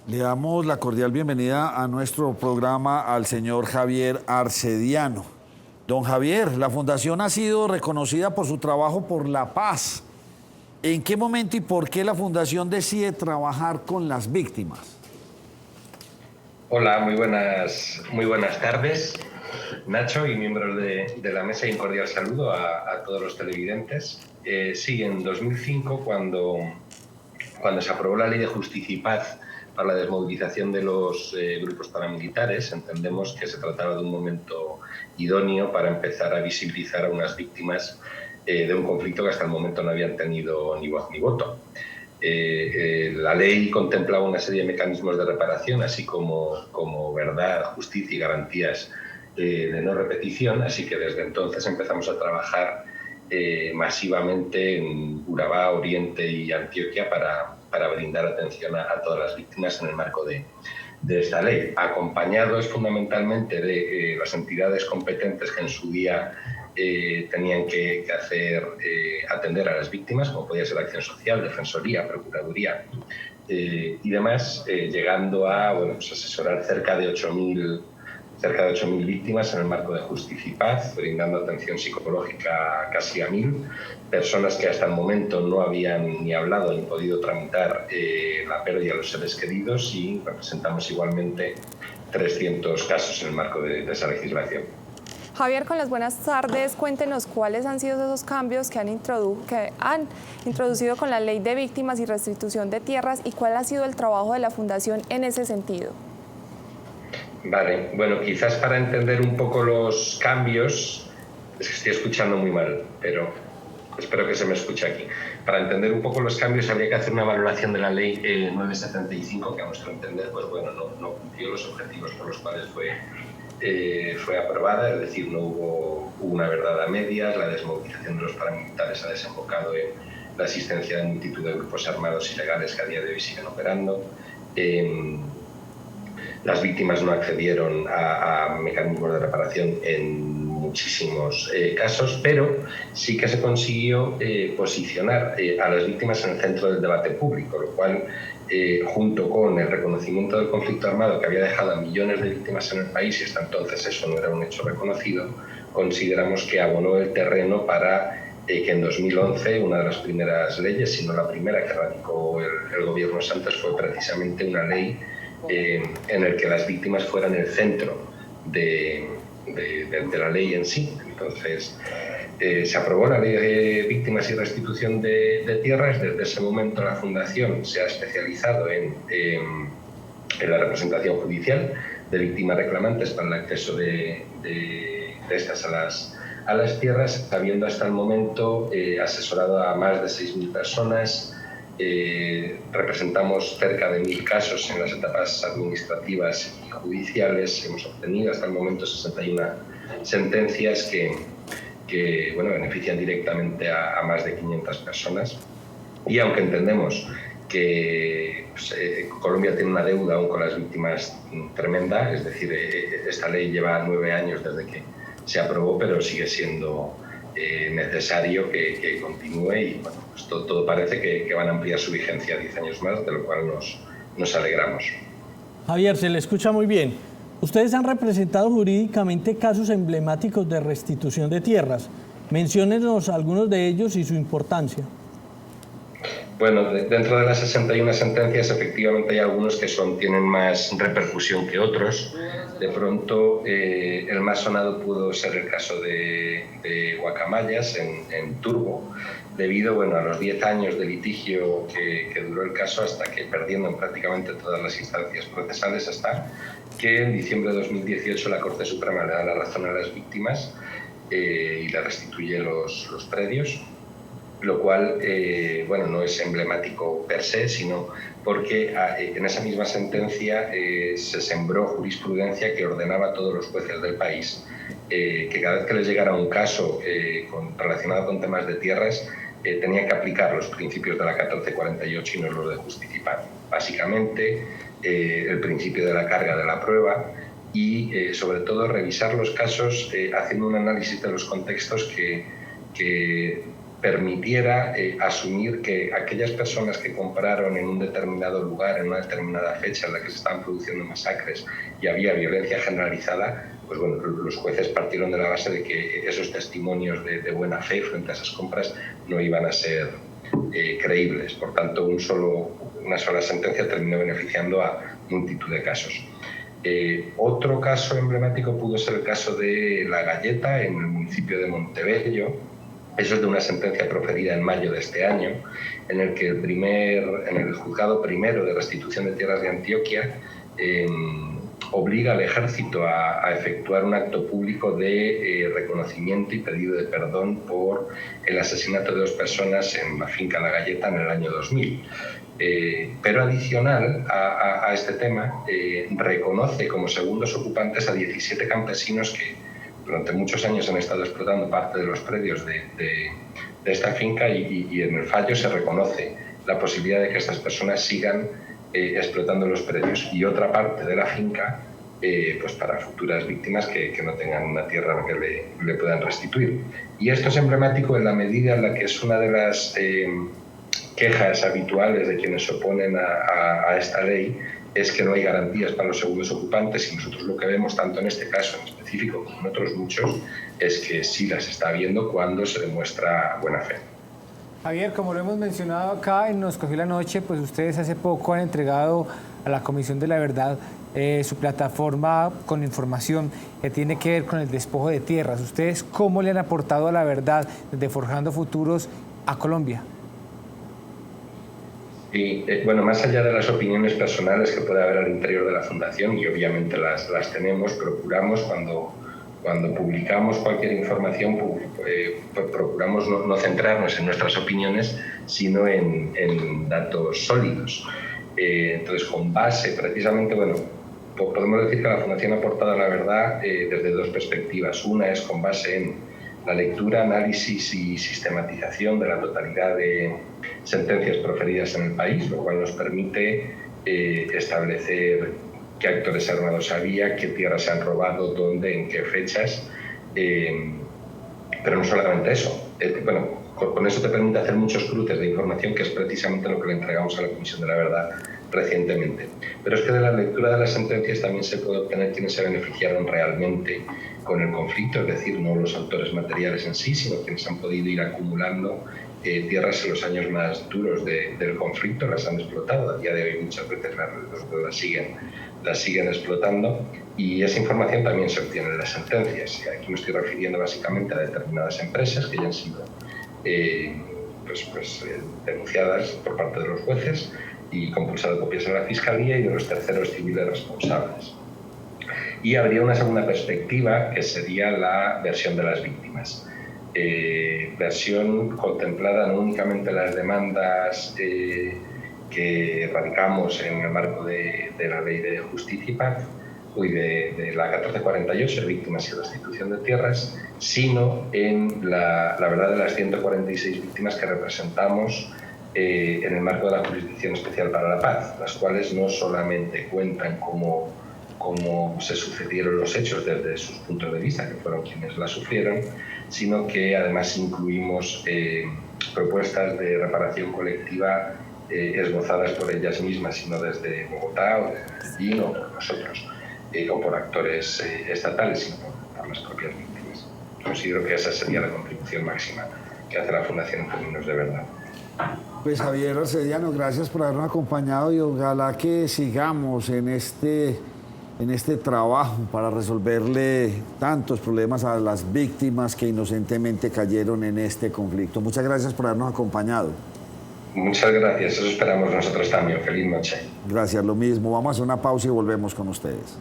Le damos la cordial bienvenida a nuestro programa al señor Javier Arcediano. Don Javier, la Fundación ha sido reconocida por su trabajo por la paz. ¿En qué momento y por qué la Fundación decide trabajar con las víctimas? Hola, muy buenas tardes, Nacho y miembros de la mesa, y un cordial saludo a todos los televidentes. Sí, en 2005, cuando se aprobó la Ley de Justicia y Paz para la desmovilización de los grupos paramilitares, entendemos que se trataba de un momento idóneo para empezar a visibilizar a unas víctimas de un conflicto que hasta el momento no habían tenido ni voz ni voto. La ley contemplaba una serie de mecanismos de reparación, así como verdad, justicia y garantías de no repetición, así que desde entonces empezamos a trabajar masivamente en Urabá, Oriente y Antioquia para brindar atención a todas las víctimas en el marco de esta ley, acompañados fundamentalmente de las entidades competentes que en su día tenían que atender a las víctimas, como podía ser Acción Social, Defensoría, Procuraduría y demás, llegando a asesorar cerca de 8.000 víctimas en el marco de Justicia y Paz, brindando atención psicológica casi a 1.000 personas que hasta el momento no habían ni hablado ni podido tramitar la pérdida de los seres queridos, y representamos igualmente 300 casos en el marco de esa legislación. Javier, con las buenas tardes, cuéntenos cuáles han sido esos cambios que han introducido con la Ley de Víctimas y Restitución de Tierras, y cuál ha sido el trabajo de la Fundación en ese sentido. Vale, bueno, quizás para entender un poco los cambios, es que estoy escuchando muy mal, pero espero que se me escuche aquí. Para entender un poco los cambios habría que hacer una valoración de la Ley 975, que a nuestro entender no cumplió los objetivos por los cuales fue aprobada, es decir, no hubo una verdad a medias, la desmovilización de los paramilitares ha desembocado en la existencia de multitud de grupos armados ilegales que a día de hoy siguen operando. Las víctimas no accedieron a mecanismos de reparación en muchísimos casos, pero sí que se consiguió posicionar a las víctimas en el centro del debate público, lo cual, junto con el reconocimiento del conflicto armado que había dejado a millones de víctimas en el país, y hasta entonces eso no era un hecho reconocido, consideramos que abonó el terreno para que en 2011 una de las primeras leyes, si no la primera que radicó el gobierno Santos, fue precisamente una ley en el que las víctimas fueran el centro de la ley en sí. Entonces, se aprobó la Ley de Víctimas y Restitución de Tierras. Desde ese momento la Fundación se ha especializado en la representación judicial de víctimas reclamantes para el acceso de estas a las tierras, habiendo hasta el momento asesorado a más de 6.000 personas. Representamos cerca de 1.000 casos en las etapas administrativas y judiciales. Hemos obtenido hasta el momento 61 sentencias que benefician directamente a más de 500 personas. Y aunque entendemos que Colombia tiene una deuda aún con las víctimas tremenda, es decir, esta ley lleva 9 años desde que se aprobó, pero sigue siendo necesario que continúe, y pues todo parece que van a ampliar su vigencia a 10 años más, de lo cual nos alegramos. Javier, se le escucha muy bien. Ustedes han representado jurídicamente casos emblemáticos de restitución de tierras. Menciónenos algunos de ellos y su importancia. Bueno, dentro de las 61 sentencias, efectivamente hay algunos que tienen más repercusión que otros. De pronto, el más sonado pudo ser el caso de Guacamayas, en Turbo, debido a los 10 años de litigio que duró el caso, hasta que, perdiendo en prácticamente todas las instancias procesales, hasta que en diciembre de 2018 la Corte Suprema le da la razón a las víctimas y le restituye los predios, lo cual no es emblemático per se, sino porque en esa misma sentencia se sembró jurisprudencia que ordenaba a todos los jueces del país que cada vez que les llegara un caso relacionado con temas de tierras, tenían que aplicar los principios de la 1448 y no los de Justicia y Paz. Básicamente, el principio de la carga de la prueba y, sobre todo, revisar los casos haciendo un análisis de los contextos que permitiera asumir que aquellas personas que compraron en un determinado lugar, en una determinada fecha en la que se estaban produciendo masacres y había violencia generalizada, pues bueno, los jueces partieron de la base de que esos testimonios de buena fe frente a esas compras no iban a ser creíbles. Por tanto, una sola sentencia terminó beneficiando a multitud de casos. Otro caso emblemático pudo ser el caso de La Galleta, en el municipio de Montebello. Eso es de una sentencia proferida en mayo de este año, en el que en el juzgado primero de restitución de tierras de Antioquia obliga al ejército a efectuar un acto público de reconocimiento y pedido de perdón por el asesinato de 2 personas en la finca La Galleta en el año 2000. Pero adicional a este tema, reconoce como segundos ocupantes a 17 campesinos que durante muchos años han estado explotando parte de los predios de esta finca y en el fallo se reconoce la posibilidad de que estas personas sigan explotando los predios y otra parte de la finca pues para futuras víctimas que no tengan una tierra a la que le puedan restituir. Y esto es emblemático en la medida en la que es una de las quejas habituales de quienes se oponen a esta ley, es que no hay garantías para los segundos ocupantes, y nosotros lo que vemos tanto en este caso en específico como en otros muchos es que sí las está habiendo cuando se demuestra buena fe. Javier, como lo hemos mencionado acá en Nos Cogió la Noche, pues ustedes hace poco han entregado a la Comisión de la Verdad su plataforma con información que tiene que ver con el despojo de tierras. ¿Ustedes cómo le han aportado a la verdad desde Forjando Futuros a Colombia? Y bueno, más allá de las opiniones personales que puede haber al interior de la Fundación, y obviamente las tenemos, procuramos cuando publicamos cualquier información, procuramos no centrarnos en nuestras opiniones, sino en datos sólidos. Entonces, con base, precisamente, bueno, podemos decir que la Fundación ha aportado a la verdad desde 2 perspectivas. Una es con base en la lectura, análisis y sistematización de la totalidad de sentencias proferidas en el país, lo cual nos permite establecer qué actores armados había, qué tierras se han robado, dónde, en qué fechas. Pero no solamente eso. Con eso te permite hacer muchos cruces de información, que es precisamente lo que le entregamos a la Comisión de la Verdad recientemente. Pero es que de la lectura de las sentencias también se puede obtener quienes se beneficiaron realmente con el conflicto, es decir, no los autores materiales en sí, sino quienes han podido ir acumulando tierras en los años más duros del conflicto, las han explotado. A día de hoy muchas veces las siguen explotando, y esa información también se obtiene en las sentencias. Y aquí me estoy refiriendo básicamente a determinadas empresas que ya han sido denunciadas por parte de los jueces y compulsado copias en la Fiscalía, y de los terceros civiles responsables. Y habría una segunda perspectiva, que sería la versión de las víctimas. Versión contemplada no únicamente en las demandas que radicamos en el marco de la Ley de Justicia y Paz, de la 1448, Víctimas y Restitución de Tierras, sino en la verdad de las 146 víctimas que representamos en el marco de la Jurisdicción Especial para la Paz, las cuales no solamente cuentan cómo se sucedieron los hechos desde sus puntos de vista, que fueron quienes la sufrieron, sino que además incluimos propuestas de reparación colectiva esbozadas por ellas mismas, sino desde Bogotá o desde Medellín o por nosotros, o por actores estatales, sino por las propias víctimas. Considero que esa sería la contribución máxima que hace la Fundación en términos de verdad. Pues Javier Arcediano, gracias por habernos acompañado, y ojalá que sigamos en este trabajo para resolverle tantos problemas a las víctimas que inocentemente cayeron en este conflicto. Muchas gracias por habernos acompañado. Muchas gracias, eso esperamos nosotros también. Feliz noche. Gracias, lo mismo. Vamos a hacer una pausa y volvemos con ustedes.